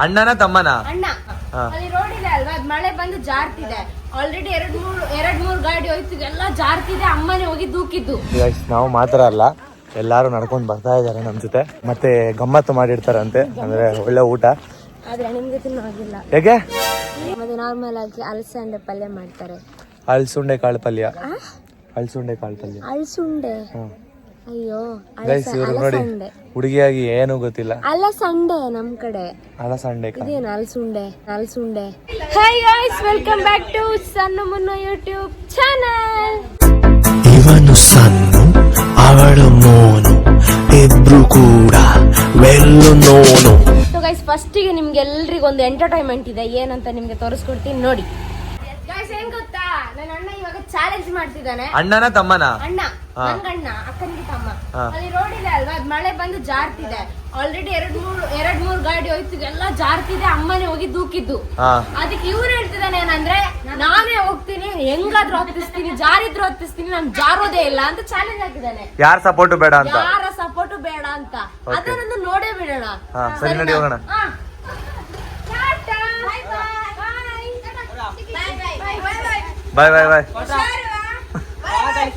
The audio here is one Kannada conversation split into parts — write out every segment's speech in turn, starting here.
ಅಣ್ಣನ ತಮ್ಮನ ಅಣ್ಣ ಅಲ್ಲಿ ರೋಡ್ ಇದೆ ಅಲ್ವಾ, ಮಳೆ ಬಂದು ಜಾರ್ತಿದೆ. ಆಲ್ರೆಡಿ ಎರಡ್ ಮೂರ್ ಗಾಡಿ ಹೋಯ್ತಿದೆ, ಎಲ್ಲ ಜಾರ್ತಿದೆ. ಅಮ್ಮನೇ ಹೋಗಿ ದೂಕಿದ್ದು. ನಾವು ಮಾತ್ರ ಅಲ್ಲ, ಎಲ್ಲಾರು ನಡ್ಕೊಂಡ್ ಬರ್ತಾ ಇದಾರೆ ನಮ್ ಜೊತೆ. ಮತ್ತೆ ಗಮ್ಮತ್ತು ಮಾಡಿರ್ತಾರಂತೆ, ಅಂದ್ರೆ ಒಳ್ಳೆ ಊಟ. ಆದ್ರೆ ನಿಮ್ಗೆ ತಿನ್ನೋಗಿಲ್ಲ. ಹೇಗೆ? ಮತ್ತೆ ನಾರ್ಮಲ್ ಆಗಿ ಅಲಸಂಡೆ ಪಲ್ಯ ಮಾಡ್ತಾರೆ. ಅಳ್ಸುಂಡೆ ಕಾಳು ಪಲ್ಯ. ಅಳ್ಸುಂಡೆ ಕಾಳು ಪಲ್ಯ. ಅಳ್ಸುಂಡೆ. ಅಯ್ಯೋ, ನೋಡಿ ಹುಡುಗಿಯಾಗಿ ಏನು ಗೊತ್ತಿಲ್ಲ. ಅಲಸಂಡೆ ನಮ್ ಕಡೆ. ಅಲಸಂಡೆ ಇದೇನು ಅಲಸುಂಡೆ. Hi guys, welcome back to Sannu Munnu YouTube channel. ಇವನು ಸನ್ನು, ಅವಳು ಮೋನು, ಇಬ್ರು ಕೂಡ ವೆಲ್ಲು ನೋನು. ಸೊ ಗೈಸ್, ಫಸ್ಟಿಗೆ ನಿಮ್ಗೆ ಎಲ್ರಿಗೂ ಒಂದು ಎಂಟರ್ಟೈನ್ಮೆಂಟ್ ಇದೆ. ಏನಂತ ನಿಮ್ಗೆ ತೋರಿಸ್ಕೊಡ್ತೀನಿ ನೋಡಿ. ಗೈಸ್, ಏನ್ ಗೊತ್ತಾ, ನನ್ನ ಅಣ್ಣ ಇವಾಗ ಚಾಲೆಂಜ್ ಮಾಡ್ತಿದ್ದಾನೆ. ಅಣ್ಣನ ತಮ್ಮನ? ಅಣ್ಣ, ನಂಗಣ್ಣ, ಅಕ್ಕನಿಗೆ ತಮ್ಮ. ಅಲ್ಲಿ ರೋಡ್ ಇದೆ ಅಲ್ವಾ, ಮಳೆ ಬಂದು ಜಾರ್ತಿದೆ. ಆಲ್ರೆಡಿ ಎರಡ್ ಮೂರ್ ಗಾಡಿ ಹೋಯ್ತಿದೆ, ಎಲ್ಲ ಜಾರ್ತಿದೆ. ಅಮ್ಮನೇ ಹೋಗಿ ದೂಕಿದ್ದು. ಅದಕ್ಕೆ ಇವ್ರು ಹೇಳ್ತಿದ್ದಾನೆ ಏನಂದ್ರೆ, ನಾನೇ ಹೋಗ್ತೀನಿ, ಹೆಂಗಾದ್ರೂ ಹತ್ತಿಸ್ತೀನಿ, ಜಾರಿದ್ರು ಹತ್ತಿಸ್ತೀನಿ, ನಾನು ಜಾರೋದೇ ಇಲ್ಲ ಅಂತ ಚಾಲೆಂಜ್ ಹಾಕಿದ್ದಾನೆ. ಯಾರ ಸಪೋರ್ಟ್ ಬೇಡ ಅಂತ. ಅದನ್ನೊಂದು ನೋಡೇ ಬಿಡೋಣ. ಸರಿ, ನಡಿ ಹೋಗೋಣ. ಬಾಯ್ ಬಾಯ್ ಬಾಯ್.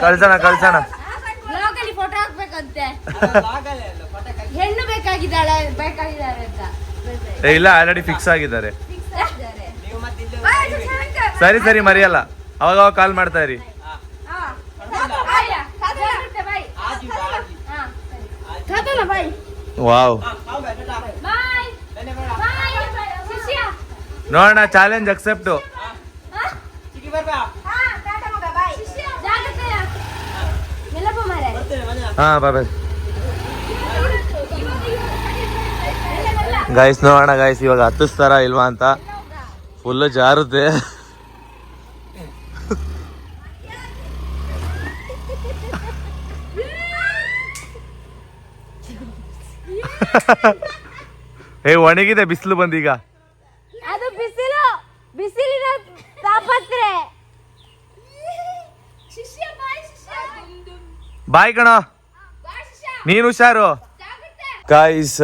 ಕಳ್ಸೋಣ. ಬ್ಲಾಗಲ್ಲಿ ಫೋಟೋ ಹಾಕ್ಬೇಕಂತೆ. ಹೆಣ್ಣು ಬೇಕಾಗಿದ್ದಾರೆ ಅಂತ. ಇಲ್ಲ, ಆಲ್ರೆಡಿ ಫಿಕ್ಸ್ ಆಗಿದ್ದಾರೆ. ಸರಿ ಮರಿಯಲ್ಲ, ಅವಾಗ ಕಾಲ್ ಮಾಡ್ತಾ ಇರಿ. ವಾವ್, ನೋಡೋಣ. Challenge accept. ಹಾ, ಬಾಯ್. ಗೈಸ್, ನೋಡೋಣ ಗೈಸ್, ಇವಾಗ ಹತ್ತಿಸ್ತಾರ ಇಲ್ವಾ ಅಂತ. ಫುಲ್ ಜಾರುತ್ತೆ. ಒಣಗಿದೆ, ಬಿಸಿಲು ಬಂದೀಗ. ಅದು ಬಿಸಿಲಿನ ತಾಪತ್ರೆ. ಬಾಯ್ ಕಣ, ನೀನು ಹುಷಾರು. ಗಾಯ್ಸ್,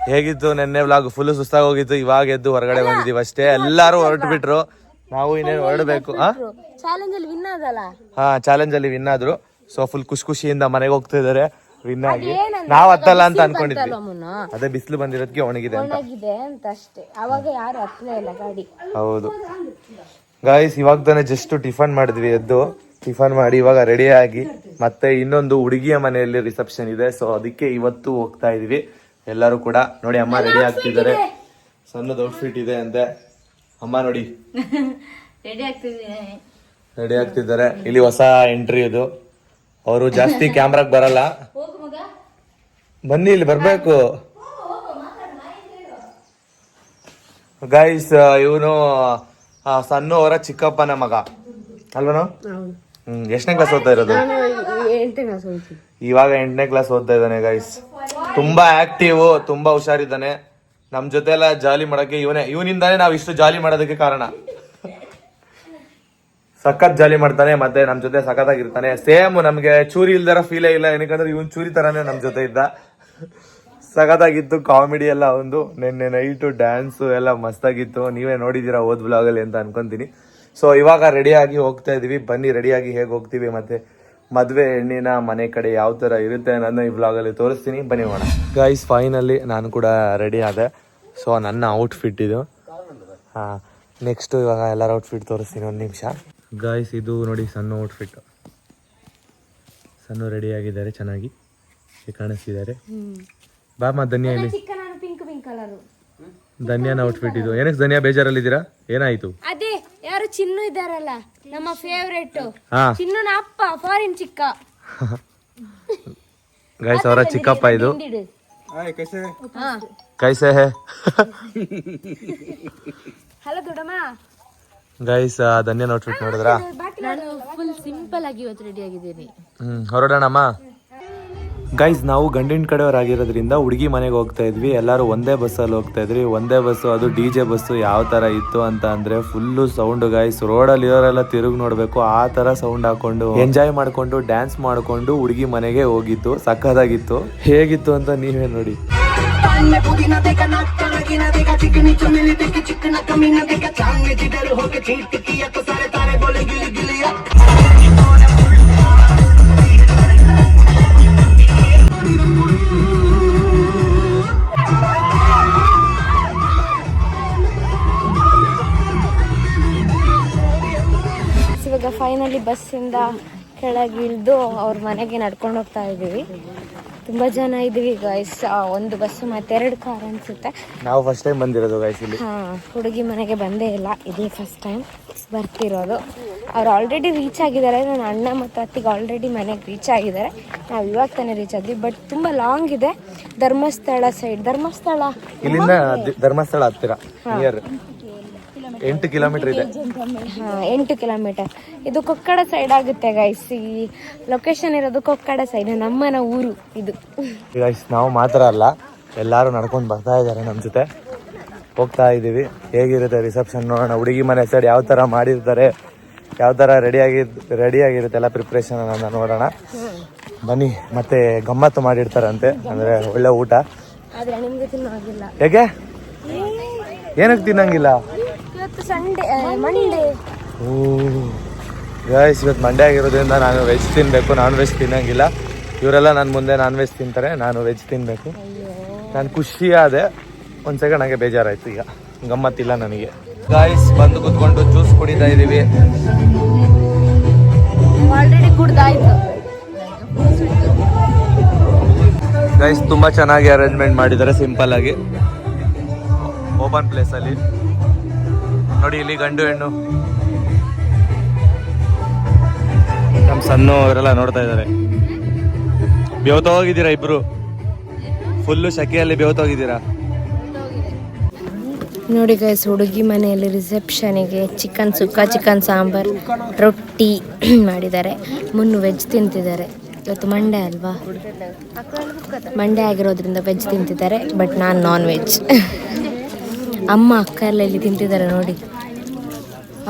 ಹೇಗಿತ್ತು ನೆನ್ನೆ ವ್ಲಾಗ್? ಫುಲ್ ಸುಸ್ತಾಗಿ ಹೋಗಿತ್ತು. ಇವಾಗ ಎದ್ದು ಹೊರಗಡೆ ಬಂದಿದೀವಿ ಅಷ್ಟೇ. ಎಲ್ಲಾರು ಹೊರಟು ಬಿಟ್ರು, ನಾವು ಇನ್ನೇನು ಹೊರಡಬೇಕು. ಚಾಲೆಂಜ್ ಅಲ್ಲಿ ವಿನ್ ಆದಲ್ಲ. ಚಾಲೆಂಜ್ ಅಲ್ಲಿ ವಿನ್ ಆದ್ರು. ಸೊ ಫುಲ್ ಖುಷಿಯಿಂದ ಮನೆಗೆ ಹೋಗ್ತಾ ಇದಾರೆ ವಿನ್ ಆಗಿ. ನಾವ್ ಹತ್ತಲ್ಲ ಅಂತ ಅನ್ಕೊಂಡಿದ್ವಿ, ಅದೇ ಬಿಸಿಲು ಬಂದಿರೋದಕ್ಕೆ ಒಣಗಿದೆ ಅಂತ ಅಷ್ಟೇ. ಅವಾಗ ಯಾರು ಹತ್ತಲೇ ಇಲ್ಲ ಗಾಡಿ. ಹೌದು ಗಾಯ್ಸ್, ಇವಾಗ ತಾನೇ ಜಸ್ಟ್ ಟಿಫನ್ ಮಾಡಿದ್ವಿ. ಎದ್ದು ಟಿಫನ್ ಮಾಡಿ ಇವಾಗ ರೆಡಿ ಆಗಿ, ಮತ್ತೆ ಇನ್ನೊಂದು ಹುಡುಗಿಯ ಮನೆಯಲ್ಲಿ ರಿಸೆಪ್ಷನ್ ಇದೆ. ಸೊ ಅದಕ್ಕೆ ಇವತ್ತು ಹೋಗ್ತಾ ಇದೀವಿ ಎಲ್ಲರೂ ಕೂಡ. ನೋಡಿ, ಅಮ್ಮ ರೆಡಿ ಆಗ್ತಿದ್ದಾರೆ. ಸಣ್ಣದ ಔಟ್ಫಿಟ್ ಇದೆ ಅಂತೆ. ಅಮ್ಮ ನೋಡಿ ರೆಡಿ ಆಗ್ತಿದ್ದಾರೆ. ಇಲ್ಲಿ ಹೊಸ ಎಂಟ್ರಿ ಇದು. ಅವರು ಜಾಸ್ತಿ ಕ್ಯಾಮ್ರಾಗ್ ಬರಲ್ಲ. ಬನ್ನಿ, ಇಲ್ಲಿ ಬರ್ಬೇಕು ಗೈಸ್. ಇವನು ಸಣ್ಣ ಅವರ ಚಿಕ್ಕಪ್ಪನ ಮಗ ಅಲ್ವನು? ಎಷ್ಟನೇ ಕ್ಲಾಸ್ ಓದ್ತಾ ಇರೋದು? ಇವಾಗ 8ನೇ ಕ್ಲಾಸ್ ಓದ್ತಾ ಇದ್ದಾನೆ ಗೈಸ್. ತುಂಬಾ ಆಕ್ಟಿವ್, ತುಂಬಾ ಹುಷಾರಿದ್ದಾನೆ. ನಮ್ ಜೊತೆ ಎಲ್ಲ ಜಾಲಿ ಮಾಡಕ್ಕೆ ಇವನಿಂದಾನೇ ನಾವ್ ಇಷ್ಟು ಜಾಲಿ ಮಾಡೋದಕ್ಕೆ ಕಾರಣ. ಸಖತ್ ಜಾಲಿ ಮಾಡ್ತಾನೆ, ಮತ್ತೆ ನಮ್ ಜೊತೆ ಸಖತ್ತಾಗಿರ್ತಾನೆ. ಸೇಮ್ ನಮ್ಗೆ ಚೂರಿ ಇಲ್ದಾರ ಫೀಲೇ ಇಲ್ಲ, ಏನಕ್ಕಂದ್ರೆ ಇವನ್ ಚೂರಿ ತರಾನೇ ನಮ್ ಜೊತೆ ಇದ್ದ. ಸಖತ್ತಾಗಿತ್ತು ಕಾಮಿಡಿ ಎಲ್ಲ. ಒಂದು ನಿನ್ನೆ ನೈಟು ಡ್ಯಾನ್ಸು ಎಲ್ಲ ಮಸ್ತಾಗಿತ್ತು. ನೀವೇ ನೋಡಿದೀರಾ ಓದ್ ಬ್ಲಾಗಲ್ಲಿ ಅಂತ ಅನ್ಕೊಂತೀನಿ. ಸೊ ಇವಾಗ ರೆಡಿಯಾಗಿ ಹೋಗ್ತಾ ಇದೀವಿ. ಬನ್ನಿ, ರೆಡಿಯಾಗಿ ಹೇಗೆ ಹೋಗ್ತೀವಿ, ಮತ್ತೆ ಮದ್ವೆ ಹೆಣ್ಣಿನ ಮನೆ ಕಡೆ ಯಾವ ತರ ಇರುತ್ತೆ ಅನ್ನೋದನ್ನ ಈ ಬ್ಲಾಗಲ್ಲಿ ತೋರಿಸ್ತೀನಿ. ಬನ್ನಿ ಹೋಗೋಣ ಗೈಸ್. ಫೈನಲಿ ನಾನು ಕೂಡ ರೆಡಿ ಆದೆ. ಸೊ ನನ್ನ ಔಟ್ಫಿಟ್ ಇದು. ನೆಕ್ಸ್ಟ್ ಇವಾಗ ಎಲ್ಲರ ಔಟ್ಫಿಟ್ ತೋರಿಸ್ತೀನಿ. ಒಂದು ನಿಮಿಷ ಗೈಸ್. ಇದು ನೋಡಿ ಸಣ್ಣ ಔಟ್ಫಿಟ್. ಸಣ್ಣ ರೆಡಿ ಆಗಿದ್ದಾರೆ, ಚೆನ್ನಾಗಿ ಕಾಣಿಸ್ತಿದ್ದಾರೆ. ಬಾಮ ಧನ್ಯ ಇಲ್ಲಿ. ಧನ್ಯನ ಔಟ್ಫಿಟ್ ಇದು. ಏನಕ್ಕೆ ಧನ್ಯ ಬೇಜಾರಲ್ಲಿದ್ದೀರಾ? ಏನಾಯ್ತು? ಅದೇ ಯಾರು ಚಿನ್ನು ಇದ್ದಾರಲ್ಲ, ನಮ್ಮ ಫೇವರೇಟ್ ಚಿನ್ನುನ ಅಪ್ಪ, ಫಾರಿನ್ ಚಿಕ್ಕ. ಗೈಸ್, ಅವರ ಚಿಕ್ಕಪ್ಪ ಇದು. ಕೈಸೆ ಹೇ? ಹಲೋ ದೊಡ್ಡಮ್ಮ. ಗೈಸ್, ಧನ್ಯನ ಔಟ್ಫಿಟ್ ನೋಡಿದ್ರಾ? ನಾನು ಫುಲ್ ಸಿಂಪಲ್ ಆಗಿ ಇವತ್ತು ರೆಡಿ ಆಗಿದ್ದೀನಿ. ಹೊರಡೋಣಮ್ಮ. ಗೈಸ್ ನಾವು ಗಂಡಿನ ಕಡೆಯವರಾಗಿರೋದ್ರಿಂದ ಹುಡುಗಿ ಮನೆಗೆ ಹೋಗ್ತಾ ಇದ್ವಿ. ಎಲ್ಲರೂ ಒಂದೇ ಬಸ್ಸಲ್ಲಿ ಹೋಗ್ತಾ ಇದ್ವಿ. ಒಂದೇ ಬಸ್ಸು, ಅದು DJ ಬಸ್ಸು. ಯಾವ ಥರ ಇತ್ತು ಅಂತ ಅಂದರೆ ಫುಲ್ಲು ಸೌಂಡು ಗೈಸ್. ರೋಡಲ್ಲಿ ಇರೋರೆಲ್ಲ ತಿರುಗಿ ನೋಡಬೇಕು, ಆ ಥರ ಸೌಂಡ್ ಹಾಕೊಂಡು ಎಂಜಾಯ್ ಮಾಡಿಕೊಂಡು ಡ್ಯಾನ್ಸ್ ಮಾಡಿಕೊಂಡು ಹುಡುಗಿ ಮನೆಗೆ ಹೋಗಿತ್ತು. ಸಕ್ಕತ್ತಾಗಿತ್ತು. ಹೇಗಿತ್ತು ಅಂತ ನೀವೇ ನೋಡಿ. ಇವಾಗ ಫೈನಲಿ ಬಸ್ಸಿಂದ ಕೆಳಗೆ ಇಳಿದು ಅವ್ರ ಮನೆಗೆ ನಡ್ಕೊಂಡು ಹೋಗ್ತಾ ಇದ್ದೀವಿ. ತುಂಬ ಜನ ಇದ್ದೀವಿ ಗೈಸ್. ಒಂದು ಬಸ್ಸು ಮತ್ತೆ 2 ಕಾರ್ ಅನ್ಸುತ್ತೆ. ನಾವು ಫಸ್ಟ್ ಟೈಮ್ ಬಂದಿರೋದು ಗೈಸ್ ಇಲ್ಲಿ. ಹುಡುಗಿ ಮನೆಗೆ ಬಂದೇ ಇಲ್ಲ, ಇದೇ ಫಸ್ಟ್ ಟೈಮ್ ಬರ್ತಿರೋದು. ಅವ್ರು ಆಲ್ರೆಡಿ ರೀಚ್ ಆಗಿದ್ದಾರೆ. ನನ್ನ ಅಣ್ಣ ಮತ್ತು ಅತ್ತಿಗೆ ಆಲ್ರೆಡಿ ಮನೆಗೆ ರೀಚ್ ಆಗಿದ್ದಾರೆ. ನಾವು ಇವಾಗ ತಾನೇ ರೀಚ್ ಆದ್ವಿ. ಬಟ್ ತುಂಬ ಲಾಂಗ್ ಇದೆ. ಧರ್ಮಸ್ಥಳ ಸೈಡ್. ಧರ್ಮಸ್ಥಳ ಇಲ್ಲಿಂದ ಧರ್ಮಸ್ಥಳ ಹತ್ತಿರ ನಿಯರ್ 8 ಕಿಲೋಮೀಟರ್ ಇದೆ. 8 ಕಿಲೋಮೀಟರ್. ಇದು ಕೊಕ್ಕಡ ಸೈಡ್ ಆಗುತ್ತೆ ಗೈಸ್. ಈ ಲೊಕೇಶನ್ ಇರೋದು ಕೊಕ್ಕಡ ಸೈಡ್, ನಮ್ಮನ ಊರು ಇದು. ಗೈಸ್ ನಾವು ಮಾತ್ರ ಅಲ್ಲ, ಎಲ್ಲರೂ ನಡ್ಕೊಂಡು ಬರ್ತಾ ಇದ್ದಾರೆ ನಮ್ಮ ಜೊತೆ. ಹೋಗ್ತಾ ಇದ್ದೀವಿ. ಹೇಗಿರುತ್ತೆ ರಿಸೆಪ್ಷನ್ ನೋಡೋಣ. ಹುಡುಗಿ ಮನೆ ಸೈಡ್ ಯಾವ ಥರ ಮಾಡಿರ್ತಾರೆ, ಯಾವ ಥರ ರೆಡಿಯಾಗಿರುತ್ತೆ ಎಲ್ಲ ಪ್ರಿಪ್ರೇಷನ್ ಅನ್ನ ನೋಡೋಣ ಬನ್ನಿ. ಮತ್ತೆ ಗಮ್ಮತ್ತು ಮಾಡಿರ್ತಾರಂತೆ, ಅಂದರೆ ಒಳ್ಳೆ ಊಟ. ಆದರೆ ನಿಮಗೆ ತಿನ್ನೋಗಿಲ್ಲ. ಹೇಗೆ? ಏನಕ್ಕೆ ತಿನ್ನಂಗಿಲ್ಲ? ಇವತ್ತು ಸಂಡೇ, ಮಂಡೇ. ಗೈಸ್ ಇವತ್ತು ಮಂಡೇ ಆಗಿರೋದ್ರಿಂದ ನಾನು ವೆಜ್ ತಿನ್ನಬೇಕು, ನಾನ್ ವೆಜ್ ತಿನ್ನಂಗಿಲ್ಲ. ಇವರೆಲ್ಲ ನನ್ನ ಮುಂದೆ ನಾನ್ ವೆಜ್ ತಿಂತಾರೆ, ನಾನು ವೆಜ್ ತಿನ್ನಬೇಕು. ನಾನು ಖುಷಿ ಆದೆ. ಒಂದು ಸೆಕೆಂಡ್ ನನಗೆ ಬೇಜಾರಾಯ್ತು. ಈಗ ಗಮ್ಮತ್ತಿಲ್ಲ ನನಗೆ. ಗೈಸ್ ಬಂದು ಕೂತ್ಕೊಂಡು ಜ್ಯೂಸ್ ಕುಡಿತಾ ಇದ್ದೀವಿ. ಆಲ್ರೆಡಿ ಕುಡ್ದಾಯ್ತು. ಗೈಸ್ ತುಂಬ ಚೆನ್ನಾಗಿ ಅರೇಂಜ್ಮೆಂಟ್ ಮಾಡಿದ್ದಾರೆ, ಸಿಂಪಲ್ ಆಗಿ ಓಪನ್ ಪ್ಲೇಸ್ ಅಲ್ಲಿ. ನೋಡಿ ಇಲ್ಲಿ ಗಂಡು ಹೆಣ್ಣು ನಮ್ಮ ಸಣ್ಣ ಅವರೆಲ್ಲ ನೋಡ್ತಾ ಇದ್ದಾರೆ. ಬೇವತೋಗಿದ್ದೀರಾ ಇಬ್ರು? ಫುಲ್ಲು ಶೆಕೆಯಲ್ಲಿ ಬೇವತೋಗಿದ್ದೀರಾ. ನೋಡಿ ಗೈಸ್, ಹುಡುಗಿ ಮನೆಯಲ್ಲಿ ರಿಸೆಪ್ಷನಿಗೆ ಚಿಕನ್ ಸುಕ್ಕ, ಚಿಕನ್ ಸಾಂಬಾರ್, ರೊಟ್ಟಿ ಮಾಡಿದ್ದಾರೆ. ಮುನ್ನು ವೆಜ್ ತಿಂತಿದ್ದಾರೆ. ಇವತ್ತು ಮಂಡೇ ಅಲ್ವಾ, ಮಂಡೇ ಆಗಿರೋದ್ರಿಂದ ವೆಜ್ ತಿಂತಿದ್ದಾರೆ. ಬಟ್ ನಾನು ನಾನ್ ವೆಜ್. ಅಮ್ಮ ಅಕ್ಕ ಎಲ್ಲ ಇಲ್ಲಿ ತಿಂತಿದ್ದಾರೆ ನೋಡಿ.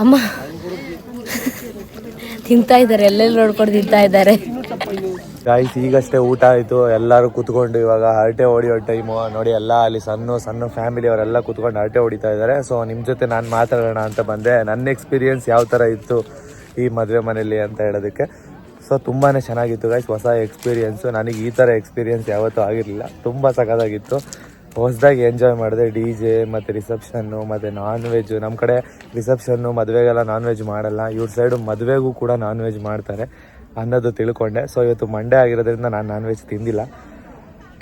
ಅಮ್ಮ ತಿಂತಾ ಇದ್ದಾರೆ, ಎಲ್ಲೆಲ್ಲಿ ನೋಡ್ಕೊಂಡು ತಿಂತಾ ಇದ್ದಾರೆ. ಗಾಯ್ಸ್ ಈಗಷ್ಟೇ ಊಟ ಆಯಿತು. ಎಲ್ಲರೂ ಕೂತ್ಕೊಂಡು ಇವಾಗ ಹರಟೆ ಹೊಡಿಯೋ ಟೈಮು ನೋಡಿ. ಎಲ್ಲ ಅಲ್ಲಿ ಸಣ್ಣ ಫ್ಯಾಮಿಲಿ ಅವರೆಲ್ಲ ಕೂತ್ಕೊಂಡು ಹರಟೆ ಹೊಡಿತಾ ಇದ್ದಾರೆ. ಸೊ ನಿಮ್ಮ ಜೊತೆ ನಾನು ಮಾತಾಡೋಣ ಅಂತ ಬಂದೆ. ನನ್ನ ಎಕ್ಸ್ಪೀರಿಯೆನ್ಸ್ ಯಾವ ಥರ ಇತ್ತು ಈ ಮದುವೆ ಮನೇಲಿ ಅಂತ ಹೇಳೋದಕ್ಕೆ. ಸೊ ತುಂಬಾ ಚೆನ್ನಾಗಿತ್ತು ಗೈಸ್, ಹೊಸ ಎಕ್ಸ್ಪೀರಿಯೆನ್ಸು. ನನಗೆ ಈ ಥರ ಎಕ್ಸ್ಪೀರಿಯೆನ್ಸ್ ಯಾವತ್ತೂ ಆಗಿರಲಿಲ್ಲ. ತುಂಬ ಸಖತ್ತಾಗಿತ್ತು. ಹೊಸದಾಗಿ ಎಂಜಾಯ್ ಮಾಡಿದೆ. DJ ಮತ್ತು ರಿಸೆಪ್ಷನ್ನು ಮತ್ತು ನಾನ್ ವೆಜ್. ನಮ್ಮ ಕಡೆ ರಿಸೆಪ್ಷನ್ನು ಮದುವೆಗೆಲ್ಲ ನಾನ್ ವೆಜ್ ಮಾಡಲ್ಲ. ಇವ್ರ ಸೈಡು ಮದುವೆಗೂ ಕೂಡ ನಾನ್ ವೆಜ್ ಮಾಡ್ತಾರೆ ಅನ್ನೋದು ತಿಳ್ಕೊಂಡೆ. ಸೊ ಇವತ್ತು ಮಂಡೇ ಆಗಿರೋದ್ರಿಂದ ನಾನು ನಾನ್ ವೆಜ್ ತಿಂದಿಲ್ಲ.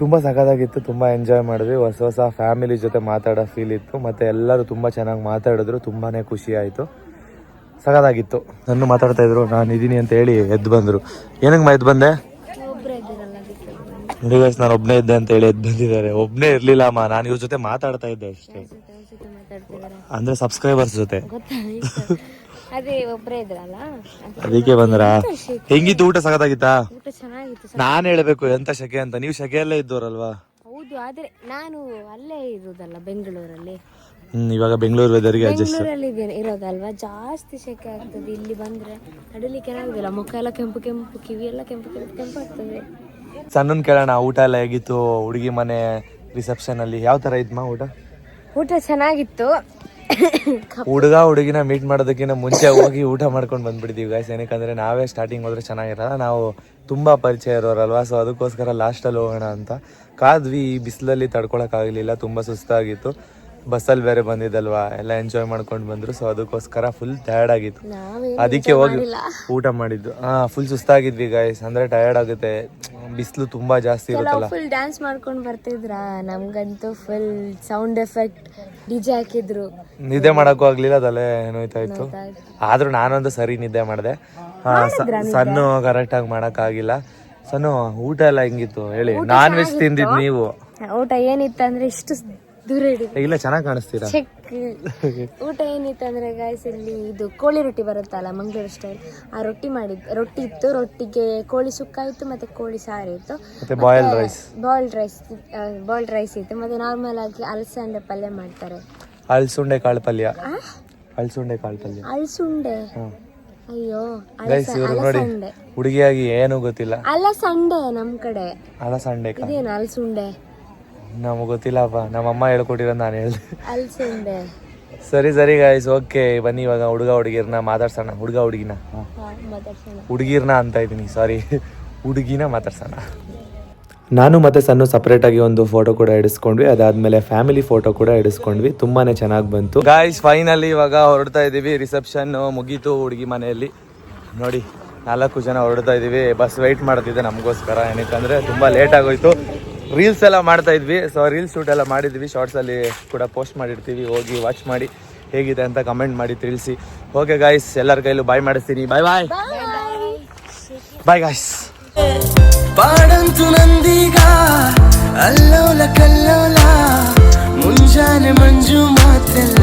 ತುಂಬ ಸಖತ್ತಾಗಿತ್ತು. ತುಂಬ ಎಂಜಾಯ್ ಮಾಡಿದ್ವಿ. ಹೊಸ ಫ್ಯಾಮಿಲಿ ಜೊತೆ ಮಾತಾಡೋ ಫೀಲ್ ಇತ್ತು. ಮತ್ತು ಎಲ್ಲರೂ ತುಂಬ ಚೆನ್ನಾಗಿ ಮಾತಾಡಿದ್ರು. ತುಂಬಾ ಖುಷಿ ಆಯಿತು. ಸಖತ್ತಾಗಿತ್ತು. ನನ್ನ ಮಾತಾಡ್ತಾ ಇದ್ರು, ನಾನು ಇದ್ದೀನಿ ಅಂತ ಹೇಳಿ ಎದ್ದು ಬಂದರು. ಏನಕ್ಕೆ ಎದ್ದು ಬಂದೆ? ನಾನು ಒಬ್ಬನೇ ಇದ್ದೆ ಅಂತ ಹೇಳಿ ಎದ್ದು ಬಂದಿದ್ದಾರೆ. ಒಬ್ಬನೇ ಇರ್ಲಿಲ್ಲ ಅಮ್ಮ, ನಾನು ಇವ್ರ ಜೊತೆ ಮಾತಾಡ್ತಾ ಇದ್ದೆ ಅಷ್ಟೇ. ಅಂದ್ರೆ ಸಬ್ಸ್ಕ್ರೈಬರ್ಸ್ ಜೊತೆ. ಅದೇ ಒಬ್ಬರೇ ಇದ್ರಲ್ಲ, ಅದಕ್ಕೆ ಬಂದ್ರ. ಹೆಂಗಿತ್ತು ಊಟ? ಸಖತ್ತಾಗಿತ್ತಾ? ಊಟ ಚೆನ್ನಾಗಿತ್ತು. ನಾನ್ ಹೇಳ್ಬೇಕು ಎಂತ ಶೆಕೆ ಅಂತ. ನೀವು ಶೆಕೆಯಲ್ಲೇ ಇದ್ದೋರಲ್ವಾ? ಹೌದು, ಆದ್ರೆ ನಾನು ಅಲ್ಲೇ ಇರೋದಲ್ಲ, ಬೆಂಗಳೂರಲ್ಲಿ. ಇವಾಗ ಬೆಂಗಳೂರು ವೆದರ್ಗೆ ಬೆಂಗಳೂರಲ್ಲಿ ಇರೋದಲ್ವಾ, ಜಾಸ್ತಿ ಶೆಕೆ ಆಗ್ತದೆ. ಇಲ್ಲಿ ಬಂದ್ರೆ ನಡಿಲಿಕ್ಕೆ ಆಗುದಿಲ್ಲ. ಮುಖ ಎಲ್ಲ ಕೆಂಪು ಕೆಂಪು, ಕಿವಿ ಎಲ್ಲ ಕೆಂಪು ಕೆಂಪು ಕೆಂಪು ಆಗ್ತದೆ. ಸಣ್ಣನ್ ಕೇಳೋಣ, ಊಟ ಎಲ್ಲ ಹೇಗಿತ್ತು? ಹುಡುಗಿ ಮನೆ ರಿಸೆಪ್ಷನ್ ಅಲ್ಲಿ ಯಾವ ತರ ಇದ್ಮಾ ಊಟ? ಊಟ ಚೆನ್ನಾಗಿತ್ತು. ಹುಡುಗಿನ ಮೀಟ್ ಮಾಡೋದಕ್ಕಿಂತ ಮುಂಚೆ ಹೋಗಿ ಊಟ ಮಾಡ್ಕೊಂಡು ಬಂದ್ಬಿಡ್ತೀವಿ ಗಾಯ್ಸ್. ಏನಕ್ಕಂದ್ರೆ ನಾವೇ ಸ್ಟಾರ್ಟಿಂಗ್ ಹೋದ್ರೆ ಚೆನ್ನಾಗಿರಲ್ಲ, ನಾವು ತುಂಬಾ ಪರಿಚಯ ಇರೋರಲ್ವಾ. ಸೊ ಅದಕ್ಕೋಸ್ಕರ ಲಾಸ್ಟಲ್ಲಿ ಹೋಗೋಣ ಅಂತ ಕಾದ್ವಿ. ಈ ಬಿಸಿಲಲ್ಲಿ ತಡ್ಕೊಳಕ್ಕಾಗಲಿಲ್ಲ, ತುಂಬಾ ಸುಸ್ತಾಗಿತ್ತು. ಬಸ್ಸಲ್ಲಿ ಬೇರೆ ಬಂದಿದ್ದಲ್ವಾ, ಎಲ್ಲ ಎಂಜಾಯ್ ಮಾಡ್ಕೊಂಡು ಬಂದ್ರು. ಸೊ ಅದಕ್ಕೋಸ್ಕರ ಫುಲ್ ಟಯರ್ಡ್ ಆಗಿತ್ತು, ಅದಕ್ಕೆ ಹೋಗಿ ಊಟ ಮಾಡಿದ್ದು. ಫುಲ್ ಸುಸ್ತಾಗಿದ್ವಿ ಗಾಯ್ಸ್. ಅಂದ್ರೆ ಟಯರ್ಡ್ ಆಗುತ್ತೆ, ಬಿಸಿಲು ತುಂಬಾ ಜಾಸ್ತಿ ಇರುತ್ತಲ್ಲ. ಫುಲ್ ಡ್ಯಾನ್ಸ್ ಮಾಡ್ಕೊಂಡು ಬರ್ತಿದ್ರ. ನಮ್ಗಂತೂ ಫುಲ್ ಸೌಂಡ್ ಎಫೆಕ್ಟ್ ಡಿಜೆ ಹಾಕಿದ್ರು. ನಿದ್ದೆ ಮಾಡಕ್ಕೂ ಆಗ್ಲಿಲ್ಲ, ತಲೆ ನೋಯ್ತಾ ಇತ್ತು. ಆದ್ರೂ ನಾನೊಂದು ಸರಿ ನಿದ್ದೆ ಮಾಡಿದೆ. ಸಣ್ಣ ಕರೆಕ್ಟ್ ಆಗಿ ಮಾಡಕ್ ಆಗಿಲ್ಲ. ಸಣ್ಣ ಊಟ ಎಲ್ಲ ಹೆಂಗಿತ್ತು ಹೇಳಿ? ನಾನ್ ವೆಜ್ ತಿಂದಿದ್ ನೀವು? ಊಟ ಏನಿತ್ತು ಅಂದ್ರೆ ಇಷ್ಟು ದೂರ ಇಡಿ. ಇಲ್ಲ ಚೆನ್ನಾಗಿ ಕಾಣಿಸ್ತೀರಾ. ಚೆಕ್. ಊಟ ಏನಿತ್ತು ಅಂದ್ರೆ ಗಾಯ್ಸ್, ಇಲ್ಲಿ ಇದು ಕೋಳಿ ರೊಟ್ಟಿ ಬರುತ್ತಲ್ಲ ಮಂಗಳೂರು ಸ್ಟೈಲ್, ಆ ರೊಟ್ಟಿ ಇತ್ತು. ರೊಟ್ಟಿಗೆ ಕೋಳಿ ಸುಕ್ಕ ಇತ್ತು, ಮತ್ತೆ ಕೋಳಿ ಸಾರು ಇತ್ತು, ಮತ್ತೆ ಬಾಯ್ಲ್ಡ್ ರೈಸ್ ಇತ್ತು, ಮತ್ತೆ ನಾರ್ಮಲ್ ಆಗಿ ಅಲಸಂಡೆ ಪಲ್ಯ ಮಾಡ್ತಾರೆ. ಅಳ್ಸುಂಡೆ ಕಾಳು ಪಲ್ಯ. ಅಳ್ಸುಂಡೆ ಅಯ್ಯೋ ಗೈಸ್, ಇವ್ರು ನೋಡಿ ಹುಡುಗಿಯಾಗಿ ಏನು ಗೊತ್ತಿಲ್ಲ. ಅಲಸಂಡೆ ನಮ್ ಕಡೆ. ಅಲಸಂಡೆ ಇದೇನು ಅಲಸುಂಡೆ? ನಮಗ್ ಗೊತ್ತಿಲ್ಲಪ್ಪ, ನಮ್ಮಮ್ಮ ಹೇಳ್ಕೊಟ್ಟಿರೋದು ನಾನು ಹೇಳ್ದೆ. ಅಲಸಂಡೆ. ಸರಿ ಗೈಸ್, ಓಕೆ ಬನ್ನಿ ಇವಾಗ ಹುಡುಗಿರ್ನ ಮಾತಾಡ್ಸೋಣ. ಹುಡುಗಿರ್ನ ಅಂತ ಇದ್ದೀನಿ, ಸಾರಿ, ಹುಡುಗಿನ ಮಾತಾಡ್ಸೋಣ. ನಾನು ಮತ್ತೆ ಸಣ್ಣ ಸಪ್ರೇಟ್ ಆಗಿ ಒಂದು ಫೋಟೋ ಕೂಡ ಇಡಿಸ್ಕೊಂಡ್ವಿ. ಅದಾದ್ಮೇಲೆ ಫ್ಯಾಮಿಲಿ ಫೋಟೋ ಕೂಡ ಇಡಿಸ್ಕೊಂಡ್ವಿ. ತುಂಬಾನೇ ಚೆನ್ನಾಗಿ ಬಂತು. ಗಾಯ್ಸ್ ಫೈನಲಿ ಇವಾಗ ಹೊರಡ್ತಾ ಇದೀವಿ. ರಿಸೆಪ್ಷನ್ ಮುಗೀತು ಹುಡುಗಿ ಮನೆಯಲ್ಲಿ. ನೋಡಿ 4 ಜನ ಹೊರಡ್ತಾ ಇದೀವಿ. ಬಸ್ ವೆಯ್ಟ್ ಮಾಡ್ತಿದ್ದೆ ನಮಗೋಸ್ಕರ, ಏನಕ್ಕಂದ್ರೆ ತುಂಬಾ ಲೇಟ್ ಆಗೋಯ್ತು. ರೀಲ್ಸ್ ಎಲ್ಲ ಮಾಡ್ತಾ ಇದ್ವಿ. ಸೊ ರೀಲ್ಸ್ ಶೂಟ್ ಎಲ್ಲ ಮಾಡಿದ್ವಿ. ಶಾರ್ಟ್ಸ್ ಅಲ್ಲಿ ಕೂಡ ಪೋಸ್ಟ್ ಮಾಡಿರ್ತೀವಿ, ಹೋಗಿ ವಾಚ್ ಮಾಡಿ ಹೇಗಿದೆ ಅಂತ ಕಮೆಂಟ್ ಮಾಡಿ ತಿಳಿಸಿ. ಓಕೆ ಗಾಯ್ಸ್, ಎಲ್ಲರ ಕೈಲೂ ಬಾಯ್ ಮಾಡಿಸ್ತೀನಿ. Bye guys. ಪಾಡಂತು ನಂದೀಗ ಅಲ್ಲೋಲ ಕಲ್ಲೋಲ ಮುಂಜಾನೆ ಮಂಜು ಮಾತೆಲ್ಲ